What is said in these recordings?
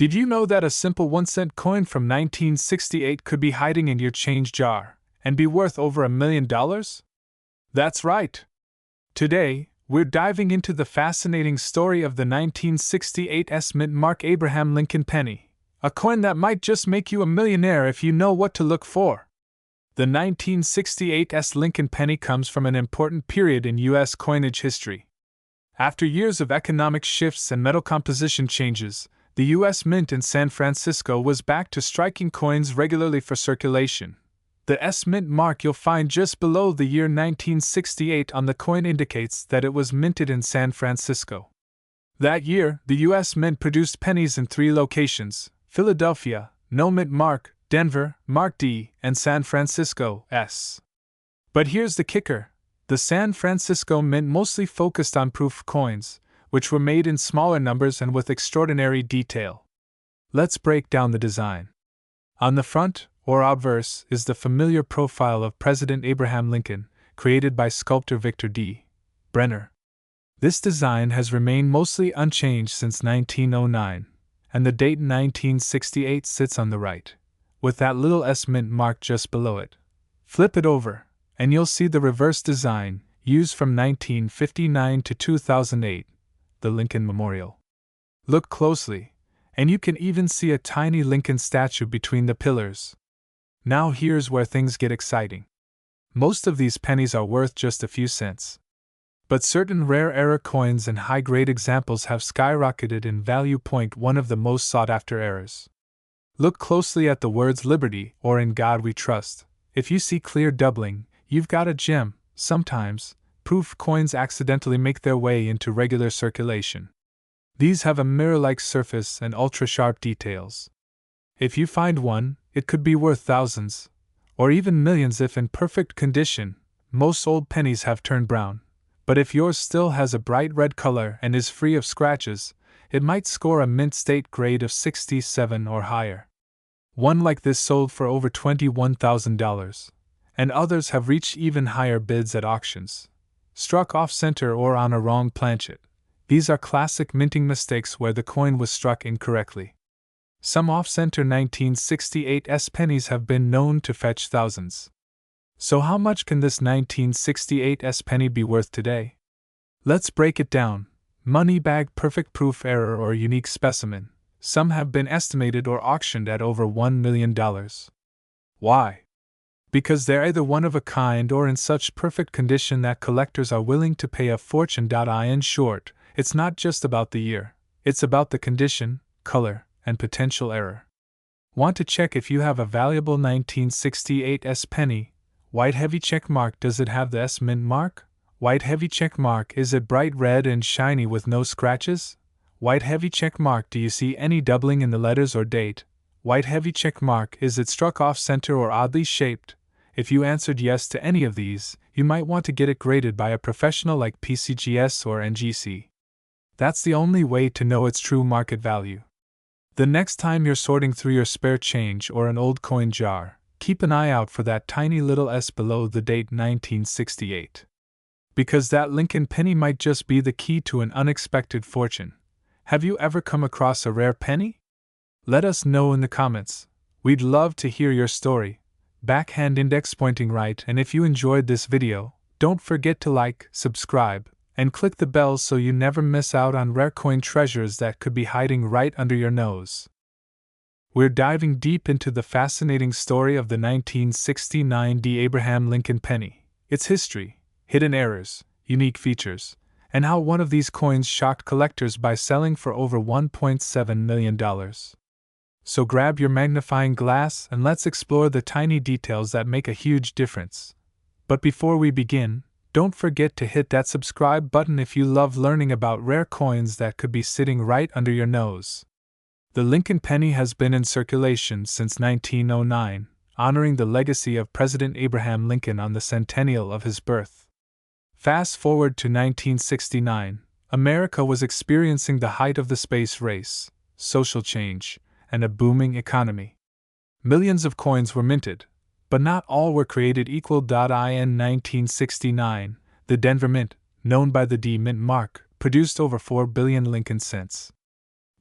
Did you know that a simple 1-cent coin from 1968 could be hiding in your change jar and be worth over $1 million? That's right. Today, we're diving into the fascinating story of the 1968 Mint Mark Abraham Lincoln penny, a coin that might just make you a millionaire if you know what to look for. The 1968 Lincoln penny comes from an important period in U.S. coinage history. After years of economic shifts and metal composition changes, the U.S. Mint in San Francisco was back to striking coins regularly for circulation. The Mint mark you'll find just below the year 1968 on the coin indicates that it was minted in San Francisco. That year, the U.S. Mint produced pennies in 3 locations: Philadelphia, no Mint mark; Denver, Mark D, and San Francisco, S. But here's the kicker. The San Francisco Mint mostly focused on proof coins, which were made in smaller numbers and with extraordinary detail. Let's break down the design. On the front, or obverse, is the familiar profile of President Abraham Lincoln, created by sculptor Victor D. Brenner. This design has remained mostly unchanged since 1909, and the date 1968 sits on the right, with that little Mint mark just below it. Flip it over, and you'll see the reverse design, used from 1959 to 2008, the Lincoln Memorial. Look closely, and you can even see a tiny Lincoln statue between the pillars. Now here's where things get exciting. Most of these pennies are worth just a few cents. But certain rare error coins and high-grade examples have skyrocketed in value. One of the most sought-after errors. Look closely at the words Liberty or In God We Trust. If you see clear doubling, you've got a gem. Sometimes, proof coins accidentally make their way into regular circulation. These have a mirror-like surface and ultra-sharp details. If you find one, it could be worth thousands, or even millions if in perfect condition. Most old pennies have turned brown, but if yours still has a bright red color and is free of scratches, it might score a mint state grade of 67 or higher. One like this sold for over $21,000, and others have reached even higher bids at auctions. Struck off-center or on a wrong planchet. These are classic minting mistakes where the coin was struck incorrectly. Some off-center 1968 pennies have been known to fetch thousands. So how much can this 1968 penny be worth today? Let's break it down. Money bag, perfect proof error, or unique specimen. Some have been estimated or auctioned at over $1 million. Why? Because they're either one of a kind or in such perfect condition that collectors are willing to pay a fortune. In short, it's not just about the year, it's about the condition, color, and potential error. Want to check if you have a valuable 1968 penny? White heavy check mark. Does it have the Mint mark? White heavy check mark. Is it bright red and shiny with no scratches? White heavy check mark. Do you see any doubling in the letters or date? White heavy check mark. Is it struck off center or oddly shaped? If you answered yes to any of these, you might want to get it graded by a professional like PCGS or NGC. That's the only way to know its true market value. The next time you're sorting through your spare change or an old coin jar, keep an eye out for that tiny little S below the date 1968. Because that Lincoln penny might just be the key to an unexpected fortune. Have you ever come across a rare penny? Let us know in the comments. We'd love to hear your story. Backhand index pointing right, and if you enjoyed this video, don't forget to like, subscribe, and click the bell so you never miss out on rare coin treasures that could be hiding right under your nose. We're diving deep into the fascinating story of the 1969 Abraham Lincoln penny, its history, hidden errors, unique features, and how one of these coins shocked collectors by selling for over $1.7 million. So grab your magnifying glass and let's explore the tiny details that make a huge difference. But before we begin, don't forget to hit that subscribe button if you love learning about rare coins that could be sitting right under your nose. The Lincoln penny has been in circulation since 1909, honoring the legacy of President Abraham Lincoln on the centennial of his birth. Fast forward to 1969, America was experiencing the height of the space race, social change, and a booming economy. Millions of coins were minted, but not all were created equal. In 1969, the Denver Mint, known by the Mint mark, produced over 4 billion Lincoln cents.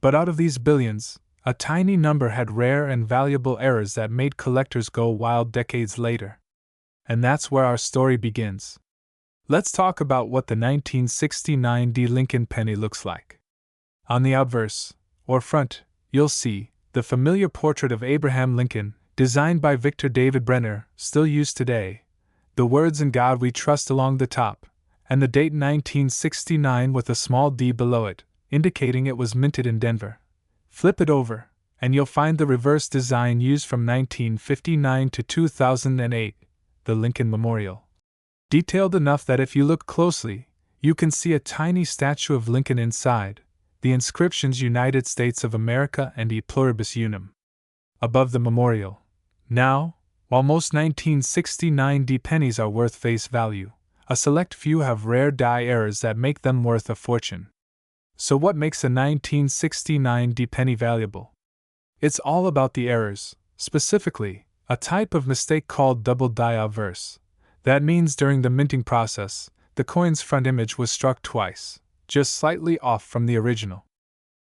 But out of these billions, a tiny number had rare and valuable errors that made collectors go wild decades later. And that's where our story begins. Let's talk about what the 1969 D Lincoln penny looks like. On the obverse, or front, you'll see the familiar portrait of Abraham Lincoln, designed by Victor David Brenner, still used today, the words "In God We Trust" along the top, and the date 1969 with a small d below it, indicating it was minted in Denver. Flip it over, and you'll find the reverse design used from 1959 to 2008, the Lincoln Memorial. Detailed enough that if you look closely, you can see a tiny statue of Lincoln inside, the inscriptions United States of America and E Pluribus Unum above the memorial. Now, while most 1969 D pennies are worth face value, a select few have rare die errors that make them worth a fortune. So what makes a 1969 D penny valuable? It's all about the errors, specifically, a type of mistake called double die obverse. That means during the minting process, the coin's front image was struck twice, just slightly off from the original.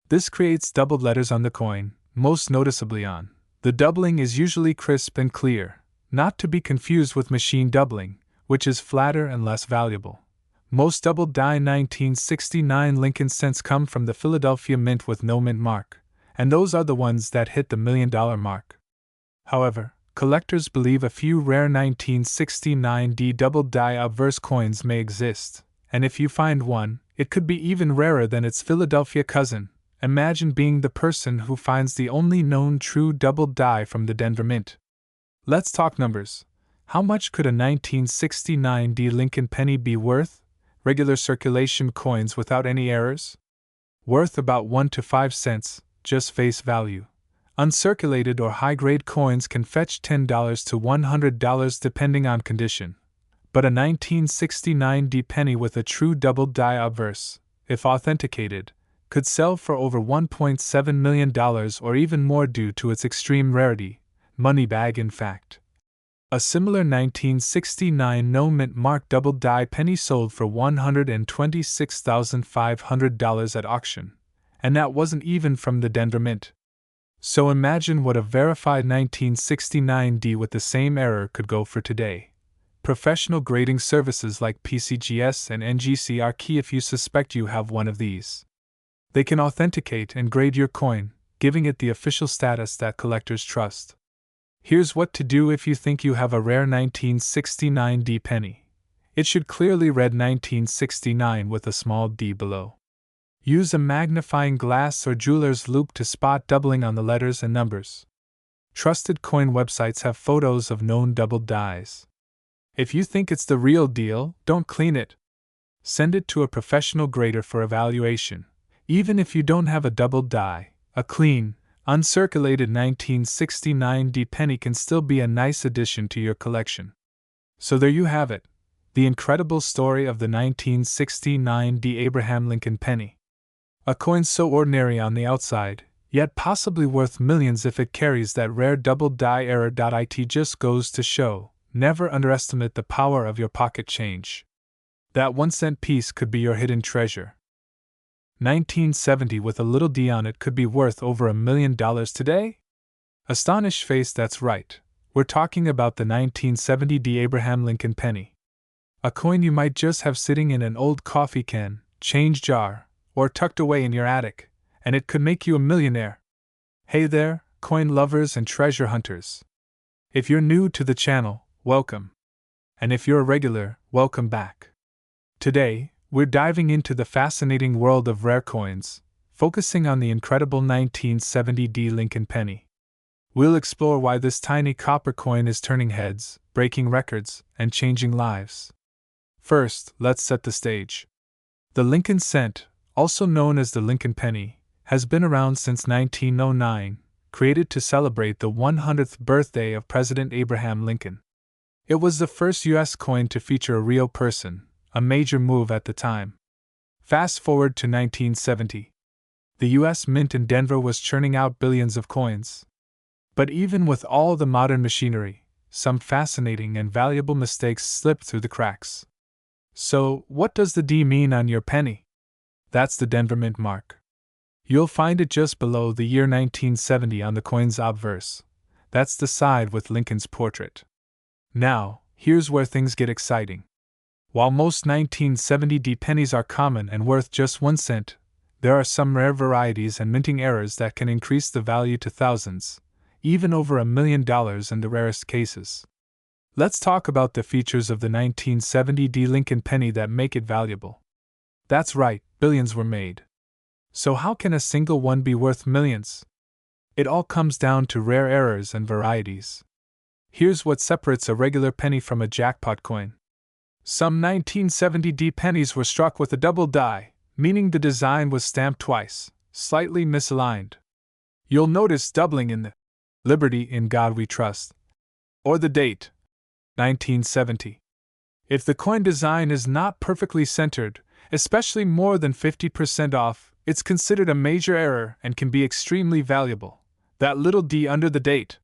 This creates doubled letters on the coin, most noticeably on. The doubling is usually crisp and clear, not to be confused with machine doubling, which is flatter and less valuable. Most double die 1969 Lincoln cents come from the Philadelphia Mint with no mint mark, and those are the ones that hit the $1 million mark. However, collectors believe a few rare 1969 D double die obverse coins may exist, and if you find one, it could be even rarer than its Philadelphia cousin. Imagine being the person who finds the only known true double die from the Denver Mint. Let's talk numbers. How much could a 1969 D Lincoln penny be worth? Regular circulation coins without any errors? Worth about 1 to 5 cents, just face value. Uncirculated or high-grade coins can fetch $10 to $100 depending on condition. But a 1969 D penny with a true double die obverse, if authenticated, could sell for over $1.7 million or even more due to its extreme rarity, money bag in fact. A similar 1969 no-mint mark double die penny sold for $126,500 at auction, and that wasn't even from the Denver Mint. So imagine what a verified 1969 D with the same error could go for today. Professional grading services like PCGS and NGC are key if you suspect you have one of these. They can authenticate and grade your coin, giving it the official status that collectors trust. Here's what to do if you think you have a rare 1969 D penny. It should clearly read 1969 with a small d below. Use a magnifying glass or jeweler's loupe to spot doubling on the letters and numbers. Trusted coin websites have photos of known double dies. If you think it's the real deal, don't clean it. Send it to a professional grader for evaluation. Even if you don't have a double die, a clean, uncirculated 1969 D penny can still be a nice addition to your collection. So there you have it, the incredible story of the 1969 D Abraham Lincoln penny. A coin so ordinary on the outside, yet possibly worth millions if it carries that rare double die error. It just goes to show, never underestimate the power of your pocket change. That 1-cent piece could be your hidden treasure. 1970 with a little d on it could be worth over $1 million today? Astonished face, that's right. We're talking about the 1970 D Abraham Lincoln penny. A coin you might just have sitting in an old coffee can, change jar, or tucked away in your attic, and it could make you a millionaire. Hey there, coin lovers and treasure hunters. If you're new to the channel, welcome. And if you're a regular, welcome back. Today, we're diving into the fascinating world of rare coins, focusing on the incredible 1970 D Lincoln penny. We'll explore why this tiny copper coin is turning heads, breaking records, and changing lives. First, let's set the stage. The Lincoln cent, also known as the Lincoln penny, has been around since 1909, created to celebrate the 100th birthday of President Abraham Lincoln. It was the first U.S. coin to feature a real person, a major move at the time. Fast forward to 1970. The U.S. Mint in Denver was churning out billions of coins. But even with all the modern machinery, some fascinating and valuable mistakes slipped through the cracks. So, what does the D mean on your penny? That's the Denver Mint mark. You'll find it just below the year 1970 on the coin's obverse. That's the side with Lincoln's portrait. Now, here's where things get exciting. While most 1970 pennies are common and worth just 1 cent, there are some rare varieties and minting errors that can increase the value to thousands, even over $1 million in the rarest cases. Let's talk about the features of the 1970 Lincoln penny that make it valuable. That's right, billions were made. So how can a single one be worth millions? It all comes down to rare errors and varieties. Here's what separates a regular penny from a jackpot coin. Some 1970 pennies were struck with a double die, meaning the design was stamped twice, slightly misaligned. You'll notice doubling in the Liberty in God We Trust, or the date, 1970. If the coin design is not perfectly centered, especially more than 50% off, it's considered a major error and can be extremely valuable. That little d under the date.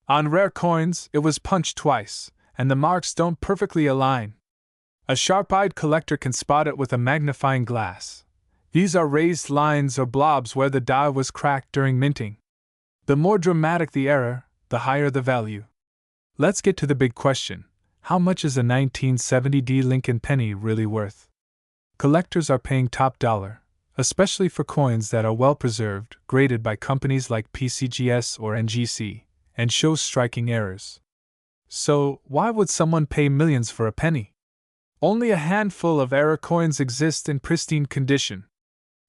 On rare coins, it was punched twice, and the marks don't perfectly align. A sharp-eyed collector can spot it with a magnifying glass. These are raised lines or blobs where the die was cracked during minting. The more dramatic the error, the higher the value. Let's get to the big question. How much is a 1970 Lincoln penny really worth? Collectors are paying top dollar, especially for coins that are well preserved, graded by companies like PCGS or NGC, and show striking errors. So, why would someone pay millions for a penny? Only a handful of error coins exist in pristine condition.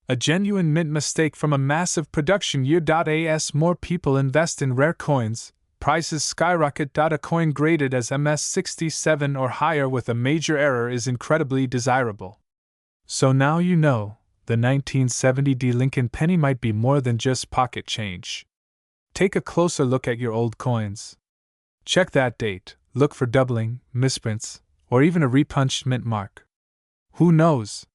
A genuine mint mistake from a massive production year. As more people invest in rare coins, prices skyrocket. A coin graded as MS67 or higher with a major error is incredibly desirable. So now you know, the 1970 Lincoln penny might be more than just pocket change. Take a closer look at your old coins. Check that date, look for doubling, misprints, or even a repunched mint mark. Who knows?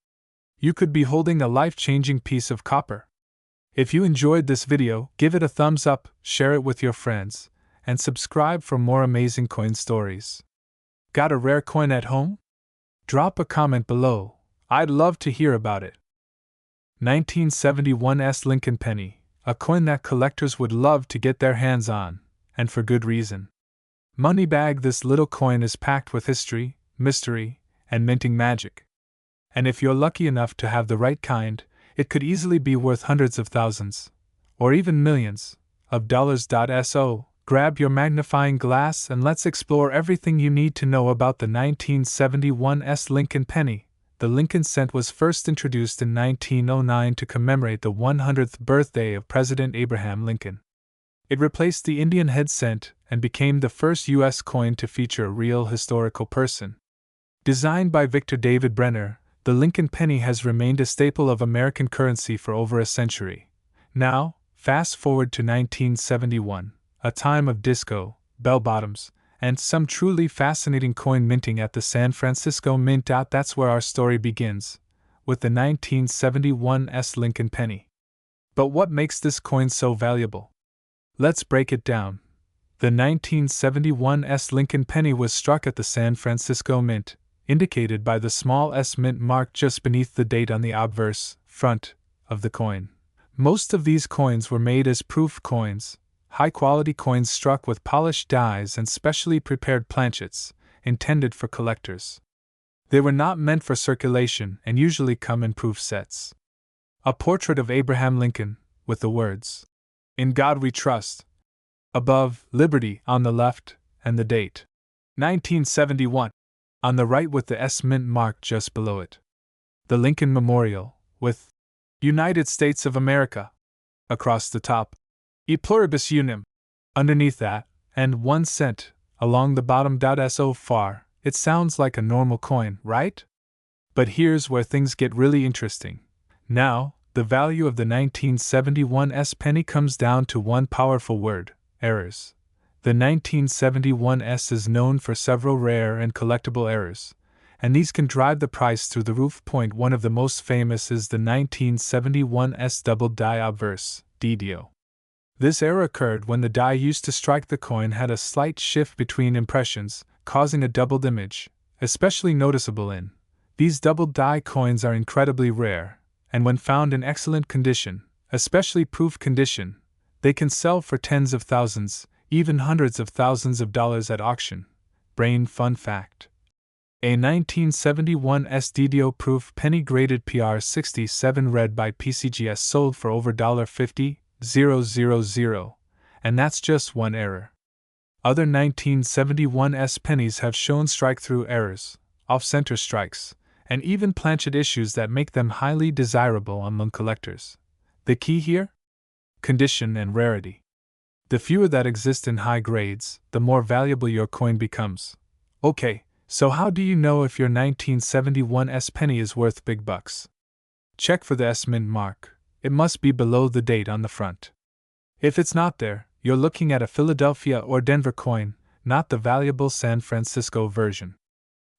You could be holding a life-changing piece of copper. If you enjoyed this video, give it a thumbs up, share it with your friends, and subscribe for more amazing coin stories. Got a rare coin at home? Drop a comment below. I'd love to hear about it. 1971 Lincoln penny, a coin that collectors would love to get their hands on, and for good reason. Moneybag, this little coin is packed with history, mystery, and minting magic. And if you're lucky enough to have the right kind, it could easily be worth hundreds of thousands, or even millions, of dollars. So, grab your magnifying glass and let's explore everything you need to know about the 1971 Lincoln penny. The Lincoln cent was first introduced in 1909 to commemorate the 100th birthday of President Abraham Lincoln. It replaced the Indian head cent and became the first U.S. coin to feature a real historical person. Designed by Victor David Brenner, the Lincoln penny has remained a staple of American currency for over a century. Now, fast forward to 1971, a time of disco, bell-bottoms, and some truly fascinating coin minting at the San Francisco Mint. That's where our story begins, with the 1971 Lincoln penny. But what makes this coin so valuable? Let's break it down. The 1971 Lincoln penny was struck at the San Francisco Mint, indicated by the small S mint mark just beneath the date on the obverse, front, of the coin. Most of these coins were made as proof coins, high-quality coins struck with polished dies and specially prepared planchets, intended for collectors. They were not meant for circulation and usually come in proof sets. A portrait of Abraham Lincoln, with the words, "In God We Trust," above, Liberty on the left, and the date, 1971, on the right with the S mint mark just below it. The Lincoln Memorial, with United States of America across the top, E pluribus unum underneath that, and 1 cent along the bottom. So far, it sounds like a normal coin, right? But here's where things get really interesting. Now, the value of the 1971 penny comes down to one powerful word: errors. The 1971 is known for several rare and collectible errors, and these can drive the price through the roof. One of the most famous is the 1971 double die obverse, DDO. This error occurred when the die used to strike the coin had a slight shift between impressions, causing a doubled image, especially noticeable in. These double die coins are incredibly rare, and when found in excellent condition, especially proof condition. They can sell for tens of thousands, even hundreds of thousands of dollars at auction. Brain fun fact. A 1971 SDDO proof penny graded PR67 read by PCGS sold for over $50,000, and that's just one error. Other 1971 S pennies have shown strike-through errors, off-center strikes, and even planchet issues that make them highly desirable among collectors. The key here? Condition and rarity. The fewer that exist in high grades, the more valuable your coin becomes. Okay, so how do you know if your 1971 S penny is worth big bucks? Check for the S mint mark. It must be below the date on the front. If it's not there, you're looking at a Philadelphia or Denver coin, not the valuable San Francisco version.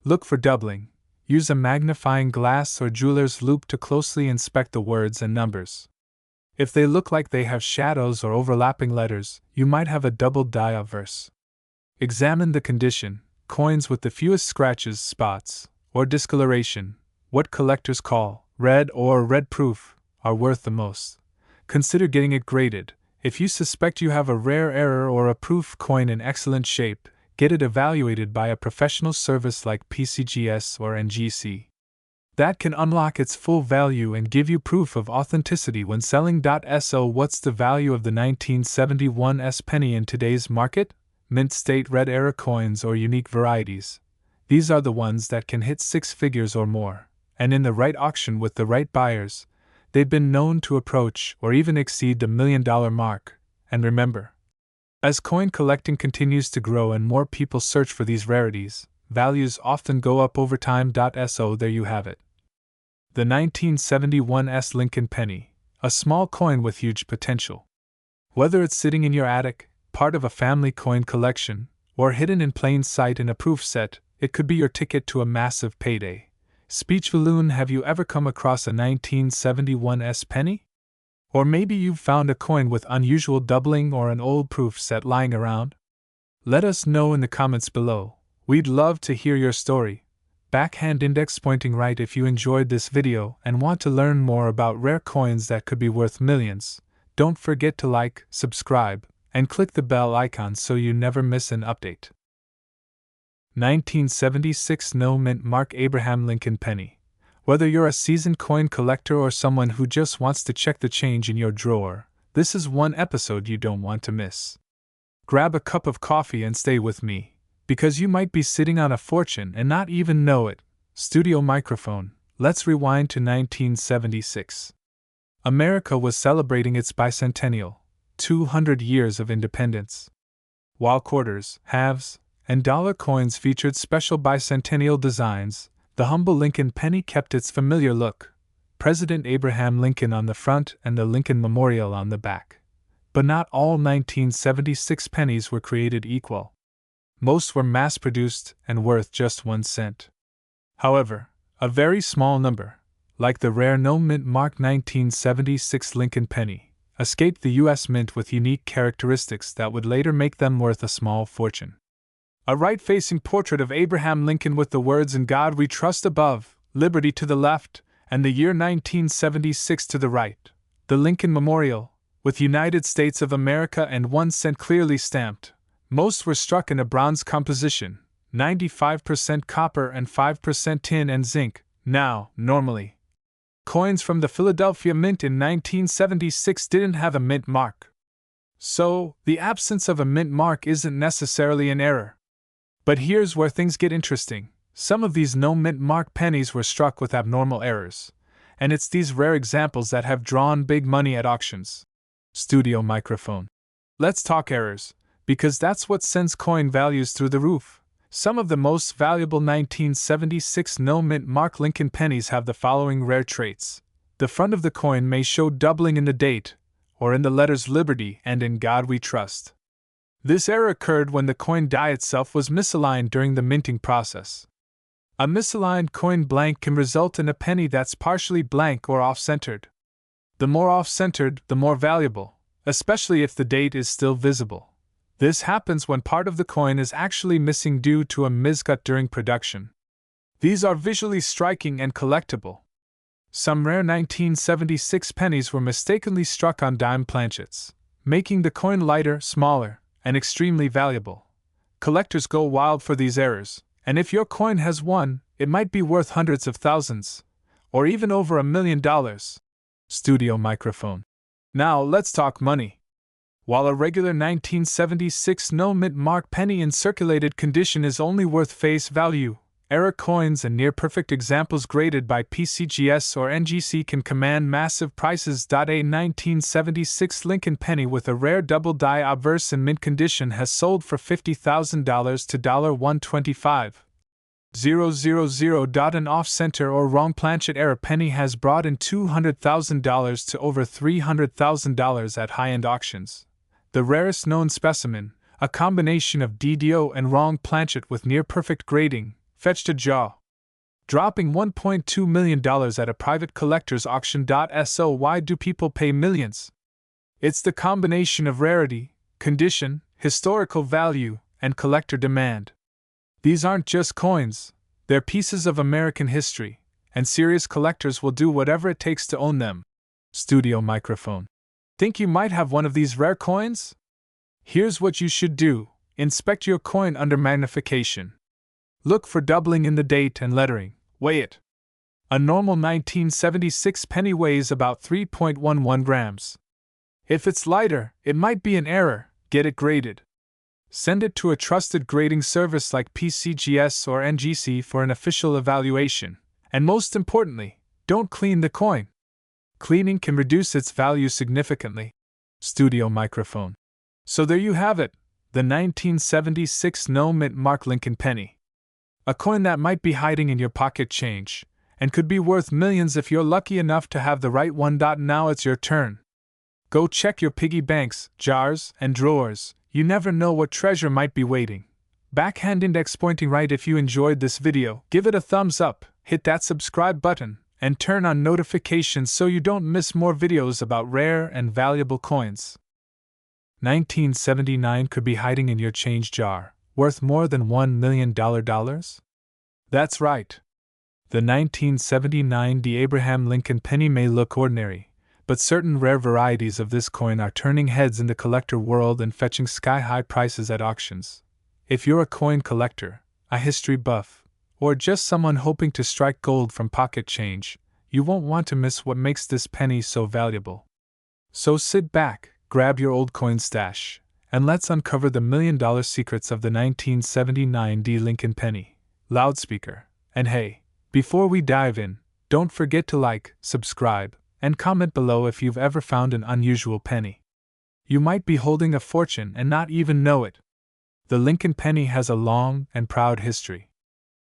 Look for doubling. Use a magnifying glass or jeweler's loupe to closely inspect the words and numbers. If they look like they have shadows or overlapping letters, you might have a doubled die obverse. Examine the condition. Coins with the fewest scratches, spots, or discoloration, what collectors call red or red proof, are worth the most. Consider getting it graded. If you suspect you have a rare error or a proof coin in excellent shape, get it evaluated by a professional service like PCGS or NGC. That can unlock its full value and give you proof of authenticity when selling. So, what's the value of the 1971 S penny in today's market? Mint state red error coins or unique varieties. These are the ones that can hit six figures or more, and in the right auction with the right buyers, they've been known to approach or even exceed the $1 million mark. And remember, as coin collecting continues to grow and more people search for these rarities, values often go up over time. So there you have it. The 1971 S Lincoln penny, a small coin with huge potential. Whether it's sitting in your attic, part of a family coin collection, or hidden in plain sight in a proof set, it could be your ticket to a massive payday. Speech balloon. Have you ever come across a 1971 S penny? Or maybe you've found a coin with unusual doubling or an old proof set lying around? Let us know in the comments below. We'd love to hear your story. Backhand index pointing right if you enjoyed this video and want to learn more about rare coins that could be worth millions. Don't forget to like, subscribe, and click the bell icon so you never miss an update. 1976 No Mint Mark Abraham Lincoln penny. Whether you're a seasoned coin collector or someone who just wants to check the change in your drawer, this is one episode you don't want to miss. Grab a cup of coffee and stay with me, because you might be sitting on a fortune and not even know it. Studio microphone. Let's rewind to 1976. America was celebrating its bicentennial, 200 years of independence. While quarters, halves, and dollar coins featured special bicentennial designs, the humble Lincoln penny kept its familiar look. President Abraham Lincoln on the front and the Lincoln Memorial on the back. But not all 1976 pennies were created equal. Most were mass-produced and worth just 1 cent. However, a very small number, like the rare No Mint Mark 1976 Lincoln penny, escaped the U.S. Mint with unique characteristics that would later make them worth a small fortune. A right-facing portrait of Abraham Lincoln with the words "In God We Trust" above, liberty to the left, and the year 1976 to the right. The Lincoln Memorial, with United States of America and 1 cent clearly stamped. Most were struck in a bronze composition, 95% copper and 5% tin and zinc. Now, normally, coins from the Philadelphia Mint in 1976 didn't have a mint mark. So, the absence of a mint mark isn't necessarily an error. But here's where things get interesting. Some of these no mint mark pennies were struck with abnormal errors, and it's these rare examples that have drawn big money at auctions. Studio microphone. Let's talk errors, because that's what sends coin values through the roof. Some of the most valuable 1976 no mint mark Lincoln pennies have the following rare traits. The front of the coin may show doubling in the date, or in the letters Liberty and In God We Trust. This error occurred when the coin die itself was misaligned during the minting process. A misaligned coin blank can result in a penny that's partially blank or off-centered. The more off-centered, the more valuable, especially if the date is still visible. This happens when part of the coin is actually missing due to a miscut during production. These are visually striking and collectible. Some rare 1976 pennies were mistakenly struck on dime planchets, making the coin lighter, smaller, and extremely valuable. Collectors go wild for these errors, and if your coin has one, it might be worth hundreds of thousands, or even over $1 million. Studio microphone. Now let's talk money. While a regular 1976 no-mint mark penny in circulated condition is only worth face value, error coins and near-perfect examples graded by PCGS or NGC can command massive prices. A 1976 Lincoln penny with a rare double die obverse in mint condition has sold for $50,000 to $125,000. An off-center or wrong planchet error penny has brought in $200,000 to over $300,000 at high-end auctions. The rarest known specimen, a combination of DDO and wrong planchet with near-perfect grading, fetched a jaw-dropping $1.2 million at a private collector's auction. So why do people pay millions? It's the combination of rarity, condition, historical value, and collector demand. These aren't just coins, they're pieces of American history, and serious collectors will do whatever it takes to own them. Studio microphone. Think you might have one of these rare coins? Here's what you should do: inspect your coin under magnification. Look for doubling in the date and lettering. Weigh it. A normal 1976 penny weighs about 3.11 grams. If it's lighter, it might be an error. Get it graded. Send it to a trusted grading service like PCGS or NGC for an official evaluation. And most importantly, don't clean the coin. Cleaning can reduce its value significantly. Studio microphone. So there you have it, the 1976 no-mint mark Lincoln penny. A coin that might be hiding in your pocket change, and could be worth millions if you're lucky enough to have the right one. Now it's your turn. Go check your piggy banks, jars, and drawers. You never know what treasure might be waiting. Backhand index pointing right. If you enjoyed this video, give it a thumbs up, hit that subscribe button, and turn on notifications so you don't miss more videos about rare and valuable coins. 1979 could be hiding in your change jar, worth more than $1 million? That's right. The 1979 Abraham Lincoln penny may look ordinary, but certain rare varieties of this coin are turning heads in the collector world and fetching sky-high prices at auctions. If you're a coin collector, a history buff, or just someone hoping to strike gold from pocket change, you won't want to miss what makes this penny so valuable. So sit back, grab your old coin stash, and let's uncover the million-dollar secrets of the 1979 Lincoln penny. Loudspeaker. And hey, before we dive in, don't forget to like, subscribe, and comment below if you've ever found an unusual penny. You might be holding a fortune and not even know it. The Lincoln penny has a long and proud history.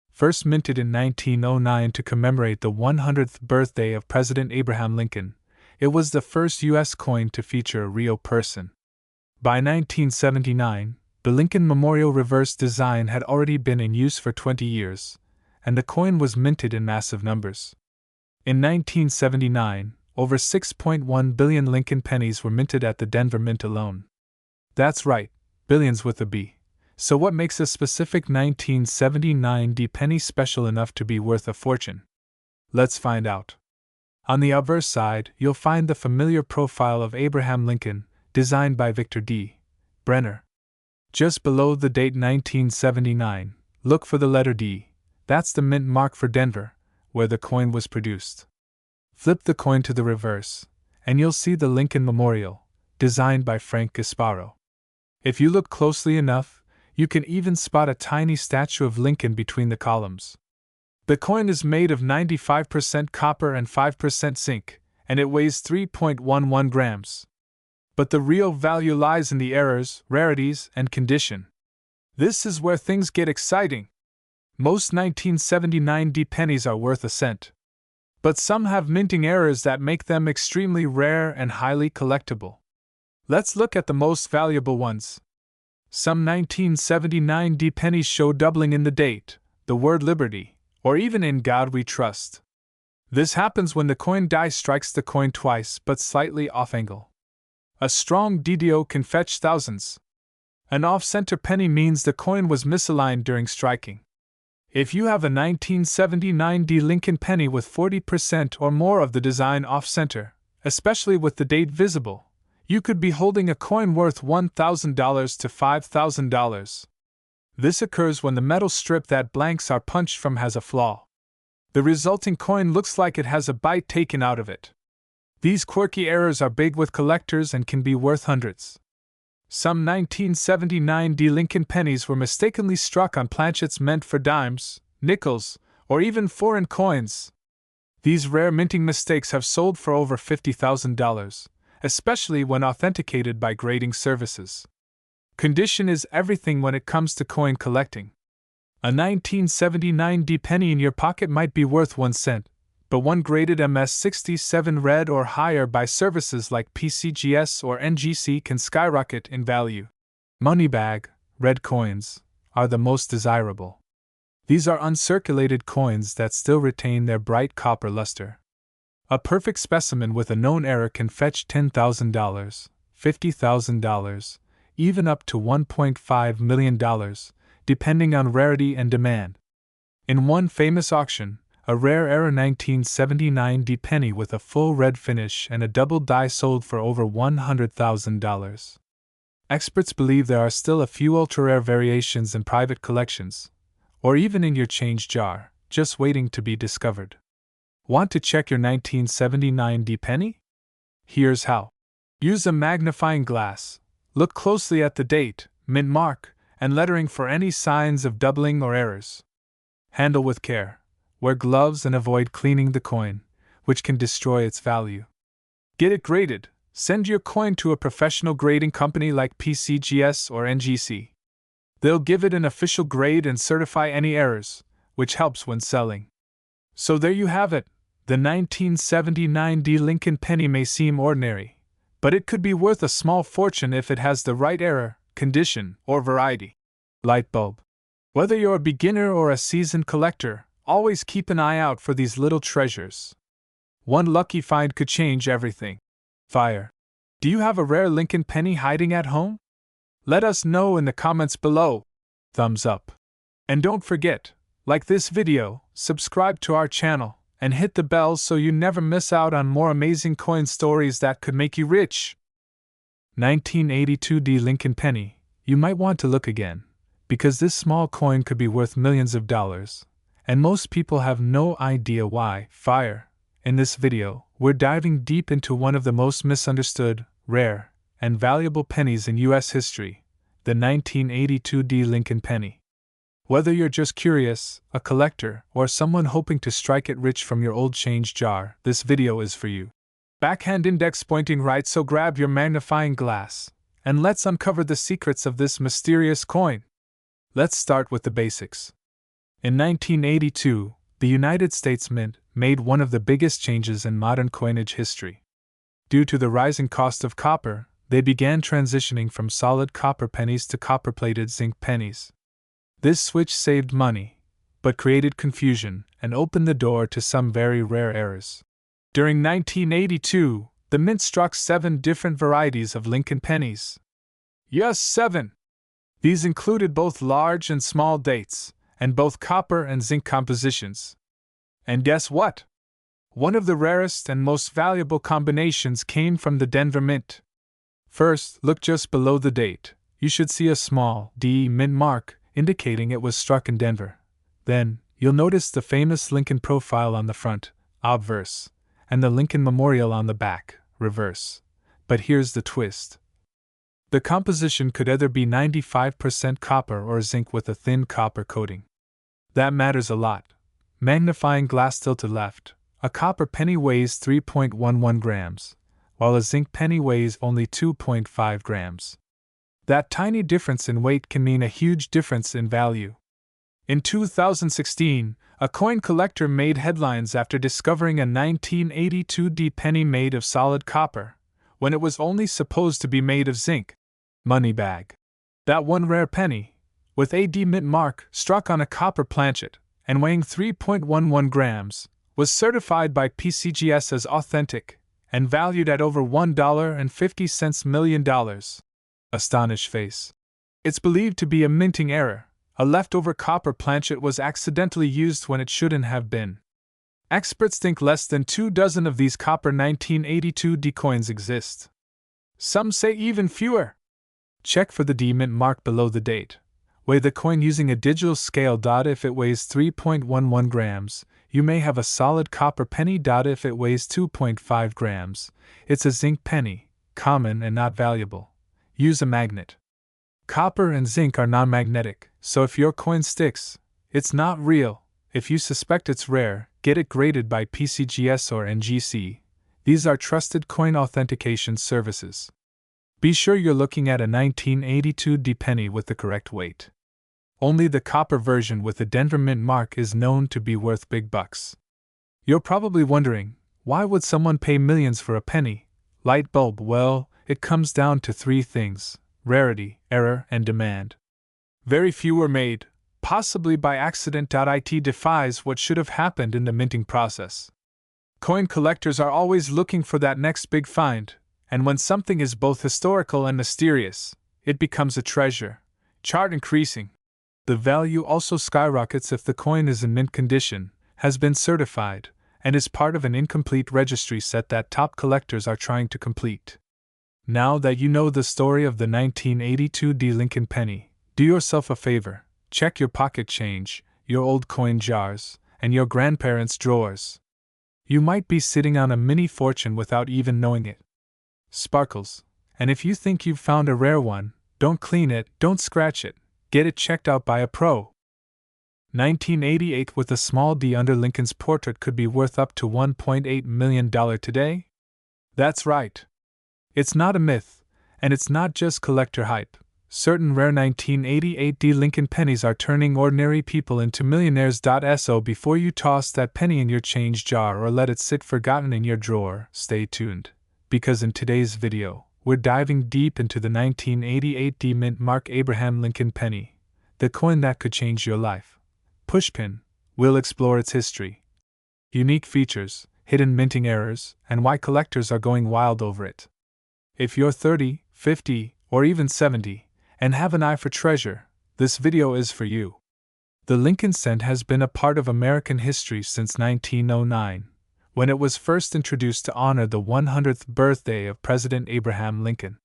First minted in 1909 to commemorate the 100th birthday of President Abraham Lincoln, it was the first U.S. coin to feature a real person. By 1979, the Lincoln Memorial reverse design had already been in use for 20 years, and the coin was minted in massive numbers. In 1979, over 6.1 billion Lincoln pennies were minted at the Denver Mint alone. That's right, billions with a B. So what makes a specific 1979 penny special enough to be worth a fortune? Let's find out. On the obverse side, you'll find the familiar profile of Abraham Lincoln, designed by Victor D. Brenner. Just below the date 1979, look for the letter D. That's the mint mark for Denver, where the coin was produced. Flip the coin to the reverse, and you'll see the Lincoln Memorial, designed by Frank Gasparo. If you look closely enough, you can even spot a tiny statue of Lincoln between the columns. The coin is made of 95% copper and 5% zinc, and it weighs 3.11 grams. But the real value lies in the errors, rarities, and condition. This is where things get exciting. Most 1979 pennies are worth a cent. But some have minting errors that make them extremely rare and highly collectible. Let's look at the most valuable ones. Some 1979 pennies show doubling in the date, the word liberty, or even in God we trust. This happens when the coin die strikes the coin twice but slightly off angle. A strong DDO can fetch thousands. An off-center penny means the coin was misaligned during striking. If you have a 1979 D Lincoln penny with 40% or more of the design off-center, especially with the date visible, you could be holding a coin worth $1,000 to $5,000. This occurs when the metal strip that blanks are punched from has a flaw. The resulting coin looks like it has a bite taken out of it. These quirky errors are big with collectors and can be worth hundreds. Some 1979 D Lincoln pennies were mistakenly struck on planchets meant for dimes, nickels, or even foreign coins. These rare minting mistakes have sold for over $50,000, especially when authenticated by grading services. Condition is everything when it comes to coin collecting. A 1979 D penny in your pocket might be worth 1 cent, but one graded MS-67 red or higher by services like PCGS or NGC can skyrocket in value. Money bag, red coins, are the most desirable. These are uncirculated coins that still retain their bright copper luster. A perfect specimen with a known error can fetch $10,000, $50,000, even up to $1.5 million, depending on rarity and demand. In one famous auction, a rare error 1979 D penny with a full red finish and a double die sold for over $100,000. Experts believe there are still a few ultra-rare variations in private collections, or even in your change jar, just waiting to be discovered. Want to check your 1979 D penny? Here's how. Use a magnifying glass. Look closely at the date, mint mark, and lettering for any signs of doubling or errors. Handle with care. Wear gloves and avoid cleaning the coin, which can destroy its value. Get it graded. Send your coin to a professional grading company like PCGS or NGC. They'll give it an official grade and certify any errors, which helps when selling. So there you have it. The 1979 D Lincoln penny may seem ordinary, but it could be worth a small fortune if it has the right error, condition, or variety. Light bulb. Whether you're a beginner or a seasoned collector, always keep an eye out for these little treasures. One lucky find could change everything. Fire. Do you have a rare Lincoln penny hiding at home? Let us know in the comments below. Thumbs up. And don't forget, like this video, subscribe to our channel, and hit the bell so you never miss out on more amazing coin stories that could make you rich. 1982 D Lincoln penny. You might want to look again, because this small coin could be worth millions of dollars, and most people have no idea why. Fire. In this video, we're diving deep into one of the most misunderstood, rare, and valuable pennies in U.S. history, the 1982 D Lincoln penny. Whether you're just curious, a collector, or someone hoping to strike it rich from your old change jar, this video is for you. Backhand index pointing right, so grab your magnifying glass, and let's uncover the secrets of this mysterious coin. Let's start with the basics. In 1982, the United States Mint made one of the biggest changes in modern coinage history. Due to the rising cost of copper, they began transitioning from solid copper pennies to copper-plated zinc pennies. This switch saved money, but created confusion and opened the door to some very rare errors. During 1982, the Mint struck 7 different varieties of Lincoln pennies. Yes, 7! These included both large and small dates, and both copper and zinc compositions. And guess what? One of the rarest and most valuable combinations came from the Denver Mint. First, look just below the date. You should see a small D mint mark, indicating it was struck in Denver. Then, you'll notice the famous Lincoln profile on the front, obverse, and the Lincoln Memorial on the back, reverse. But here's the twist. The composition could either be 95% copper or zinc with a thin copper coating. That matters a lot. Magnifying glass tilted left, a copper penny weighs 3.11 grams, while a zinc penny weighs only 2.5 grams. That tiny difference in weight can mean a huge difference in value. In 2016, a coin collector made headlines after discovering a 1982 D penny made of solid copper, when it was only supposed to be made of zinc. Money bag. That one rare penny, with a D mint mark struck on a copper planchet and weighing 3.11 grams, was certified by PCGS as authentic and valued at over $1.50 million. Astonished face. It's believed to be a minting error, A leftover copper planchet was accidentally used when it shouldn't have been. Experts think less than 24 of these copper 1982 D coins exist. Some say even fewer. Check for the D mint mark below the date. Weigh the coin using a digital scale. If it weighs 3.11 grams, you may have a solid copper penny. If it weighs 2.5 grams, it's a zinc penny, common and not valuable. Use a magnet. Copper and zinc are non-magnetic, so if your coin sticks, it's not real. If you suspect it's rare, get it graded by PCGS or NGC. These are trusted coin authentication services. Be sure you're looking at a 1982 D penny with the correct weight. Only the copper version with the Denver Mint mark is known to be worth big bucks. You're probably wondering, why would someone pay millions for a penny? Light bulb? Well, it comes down to three things: rarity, error, and demand. Very few were made, possibly by accident. It defies what should have happened in the minting process. Coin collectors are always looking for that next big find, and when something is both historical and mysterious, it becomes a treasure. Chart increasing. The value also skyrockets if the coin is in mint condition, has been certified, and is part of an incomplete registry set that top collectors are trying to complete. Now that you know the story of the 1982 D Lincoln penny, do yourself a favor. Check your pocket change, your old coin jars, and your grandparents' drawers. You might be sitting on a mini fortune without even knowing it. Sparkles. And if you think you've found a rare one, don't clean it, don't scratch it. Get it checked out by a pro. 1988 with a small D under Lincoln's portrait could be worth up to $1.8 million today? That's right. It's not a myth, and it's not just collector hype. Certain rare 1988 D Lincoln pennies are turning ordinary people into millionaires. So before you toss that penny in your change jar or let it sit forgotten in your drawer, stay tuned, because in today's video, we're diving deep into the 1988 D Mint mark Abraham Lincoln penny, the coin that could change your life. Pushpin. We'll explore its history, unique features, hidden minting errors, and why collectors are going wild over it. If you're 30, 50, or even 70, and have an eye for treasure, this video is for you. The Lincoln cent has been a part of American history since 1909. When it was first introduced to honor the 100th birthday of President Abraham Lincoln.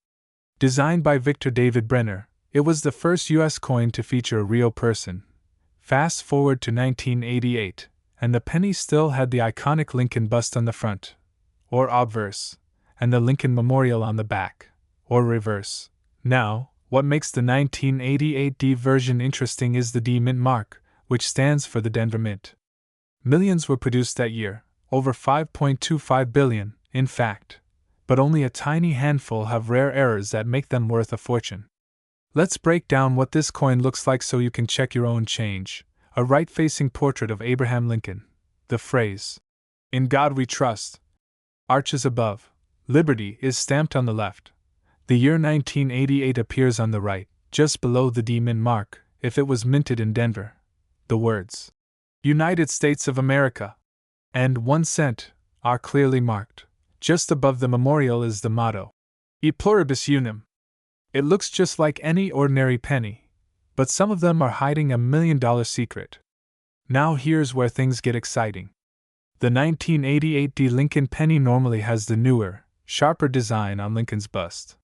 Designed by Victor David Brenner, it was the first U.S. coin to feature a real person. Fast forward to 1988, and the penny still had the iconic Lincoln bust on the front, or obverse, and the Lincoln Memorial on the back, or reverse. Now, what makes the 1988 D version interesting is the D Mint mark, which stands for the Denver Mint. Millions were produced that year. Over 5.25 billion, in fact, but only a tiny handful have rare errors that make them worth a fortune. Let's break down what this coin looks like so you can check your own change. A right-facing portrait of Abraham Lincoln. The phrase, "In God We Trust," arches above. Liberty is stamped on the left. The year 1988 appears on the right, just below the D Mint mark, if it was minted in Denver. The words, "United States of America," and 1 cent are clearly marked. Just above the memorial is the motto, E pluribus unum. It looks just like any ordinary penny, but some of them are hiding $1 million secret. Now here's where things get exciting. The 1988 D Lincoln penny normally has the newer, sharper design on Lincoln's bust.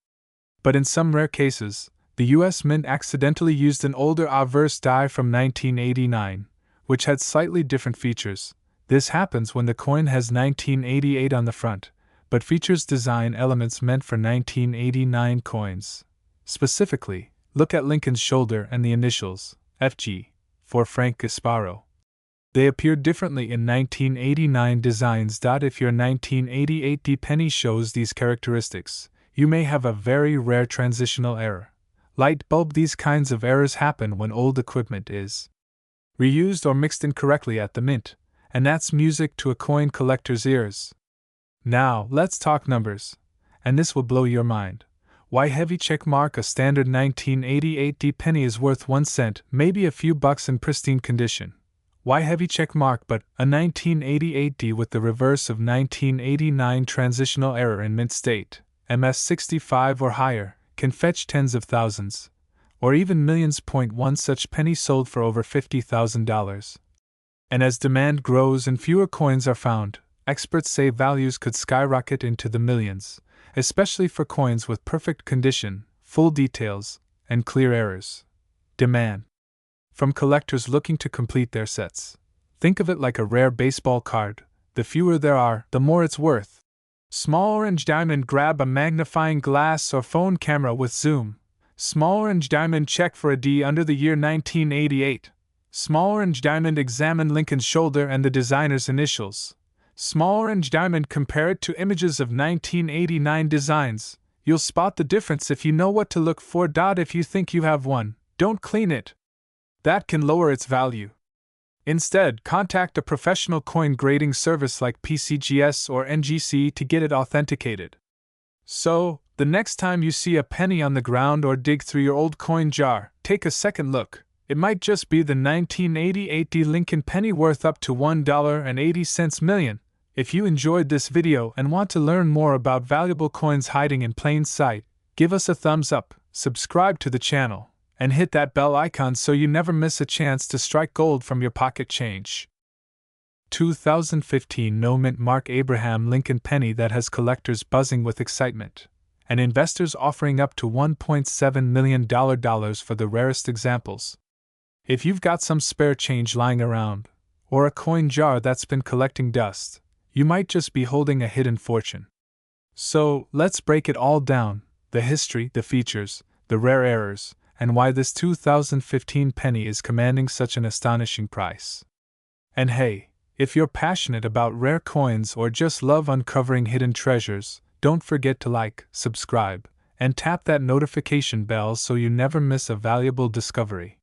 But in some rare cases, the U.S. Mint accidentally used an older obverse die from 1989, which had slightly different features. This happens when the coin has 1988 on the front, but features design elements meant for 1989 coins. Specifically, look at Lincoln's shoulder and the initials, FG, for Frank Gasparo. They appeared differently in 1989 designs. If your 1988 D penny shows these characteristics, you may have a very rare transitional error. Light bulb. These kinds of errors happen when old equipment is reused or mixed incorrectly at the mint, and that's music to a coin collector's ears. Now, let's talk numbers, and this will blow your mind. Why heavy check mark? A standard 1988 D penny is worth 1 cent, maybe a few bucks in pristine condition. Why heavy check mark? But a 1988 D with the reverse of 1989 transitional error in mint state, MS65 or higher, can fetch tens of thousands. or even millions. One such penny sold for over $50,000. And as demand grows and fewer coins are found, experts say values could skyrocket into the millions, especially for coins with perfect condition, full details, and clear errors. Demand from collectors looking to complete their sets. Think of it like a rare baseball card. The fewer there are, the more it's worth. Small orange diamond. Grab a magnifying glass or phone camera with zoom. Small orange diamond. Check for a D under the year 1988. Small orange diamond. Examine Lincoln's shoulder and the designer's initials. Small orange diamond. Compare it to images of 1989 designs. You'll spot the difference if you know what to look for. If you think you have one, don't clean it. That can lower its value. Instead, contact a professional coin grading service like PCGS or NGC to get it authenticated. So, the next time you see a penny on the ground or dig through your old coin jar, take a second look. It might just be the 1988 D Lincoln penny worth up to $1.80 million. If you enjoyed this video and want to learn more about valuable coins hiding in plain sight, give us a thumbs up, subscribe to the channel, and hit that bell icon so you never miss a chance to strike gold from your pocket change. 2015 no-mint Mark Abraham Lincoln penny that has collectors buzzing with excitement, and investors offering up to $1.7 million for the rarest examples. If you've got some spare change lying around, or a coin jar that's been collecting dust, you might just be holding a hidden fortune. So, let's break it all down: the history, the features, the rare errors, and why this 2015 penny is commanding such an astonishing price. And hey, if you're passionate about rare coins or just love uncovering hidden treasures, don't forget to like, subscribe, and tap that notification bell so you never miss a valuable discovery.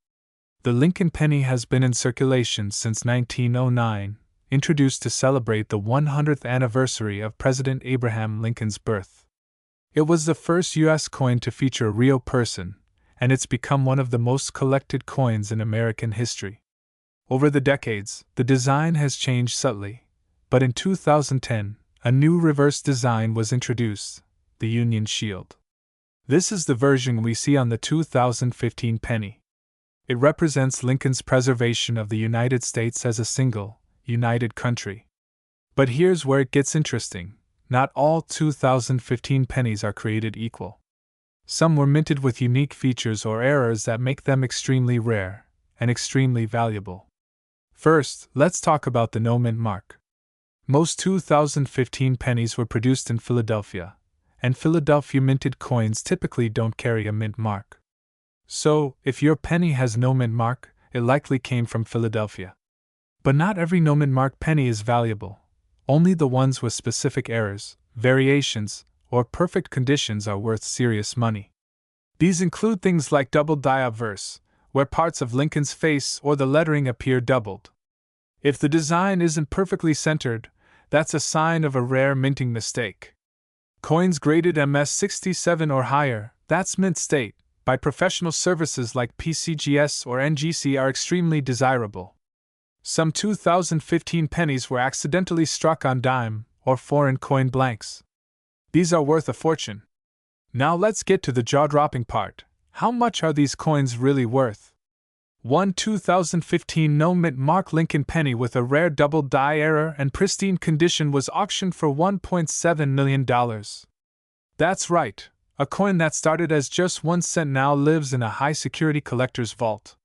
The Lincoln penny has been in circulation since 1909, introduced to celebrate the 100th anniversary of President Abraham Lincoln's birth. It was the first U.S. coin to feature a real person, and it's become one of the most collected coins in American history. Over the decades, the design has changed subtly, but in 2010, a new reverse design was introduced, the Union Shield. This is the version we see on the 2015 penny. It represents Lincoln's preservation of the United States as a single, united country. But here's where it gets interesting: not all 2015 pennies are created equal. Some were minted with unique features or errors that make them extremely rare and extremely valuable. First, let's talk about the no-mint mark. Most 2015 pennies were produced in Philadelphia, and Philadelphia minted coins typically don't carry a mint mark. So, if your penny has no mint mark, it likely came from Philadelphia. But not every no mint mark penny is valuable. Only the ones with specific errors, variations, or perfect conditions are worth serious money. These include things like double die obverse, where parts of Lincoln's face or the lettering appear doubled. If the design isn't perfectly centered, that's a sign of a rare minting mistake. Coins graded MS67 or higher, that's mint state, by professional services like PCGS or NGC are extremely desirable. Some 2015 pennies were accidentally struck on dime or foreign coin blanks. These are worth a fortune. Now let's get to the jaw-dropping part. How much are these coins really worth? One 2015 no-mint Mark Lincoln penny with a rare double die error and pristine condition was auctioned for $1.7 million. That's right, a coin that started as just 1 cent now lives in a high-security collector's vault.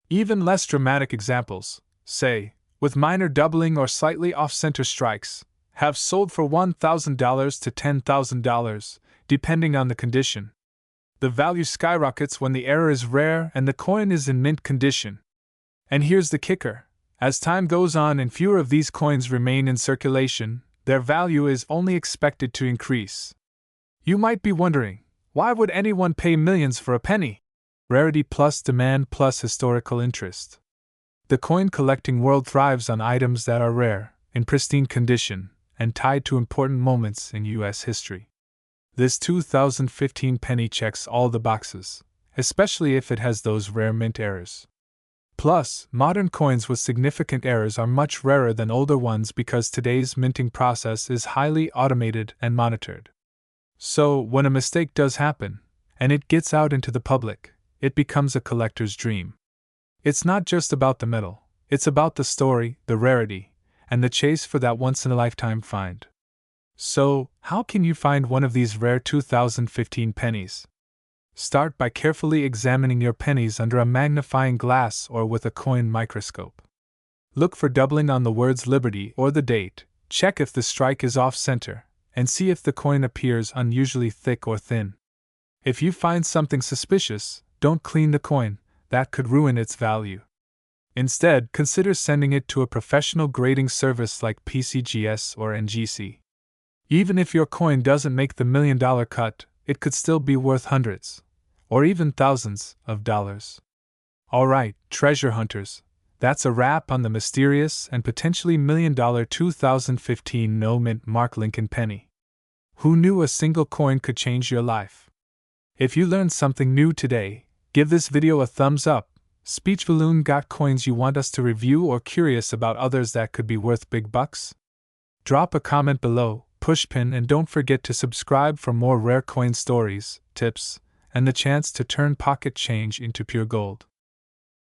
Even less dramatic examples, say, with minor doubling or slightly off-center strikes, have sold for $1,000 to $10,000, depending on the condition. The value skyrockets when the error is rare and the coin is in mint condition. And here's the kicker: as time goes on and fewer of these coins remain in circulation, their value is only expected to increase. You might be wondering, why would anyone pay millions for a penny? Rarity plus demand plus historical interest. The coin collecting world thrives on items that are rare, in pristine condition, and tied to important moments in U.S. history. This 2015 penny checks all the boxes, especially if it has those rare mint errors. Plus, modern coins with significant errors are much rarer than older ones because today's minting process is highly automated and monitored. So, when a mistake does happen, and it gets out into the public, it becomes a collector's dream. It's not just about the metal, it's about the story, the rarity, and the chase for that once-in-a-lifetime find. So, how can you find one of these rare 2015 pennies? Start by carefully examining your pennies under a magnifying glass or with a coin microscope. Look for doubling on the words Liberty or the date, check if the strike is off-center, and see if the coin appears unusually thick or thin. If you find something suspicious, don't clean the coin, that could ruin its value. Instead, consider sending it to a professional grading service like PCGS or NGC. Even if your coin doesn't make the $1 million cut, it could still be worth hundreds, or even thousands, of dollars. Alright, treasure hunters, that's a wrap on the mysterious and potentially $1 million 2015 no-mint Mark Lincoln penny. Who knew a single coin could change your life? If you learned something new today, give this video a thumbs up. Speech Balloon got coins you want us to review or curious about others that could be worth big bucks? Drop a comment below, pushpin, and don't forget to subscribe for more rare coin stories, tips, and the chance to turn pocket change into pure gold.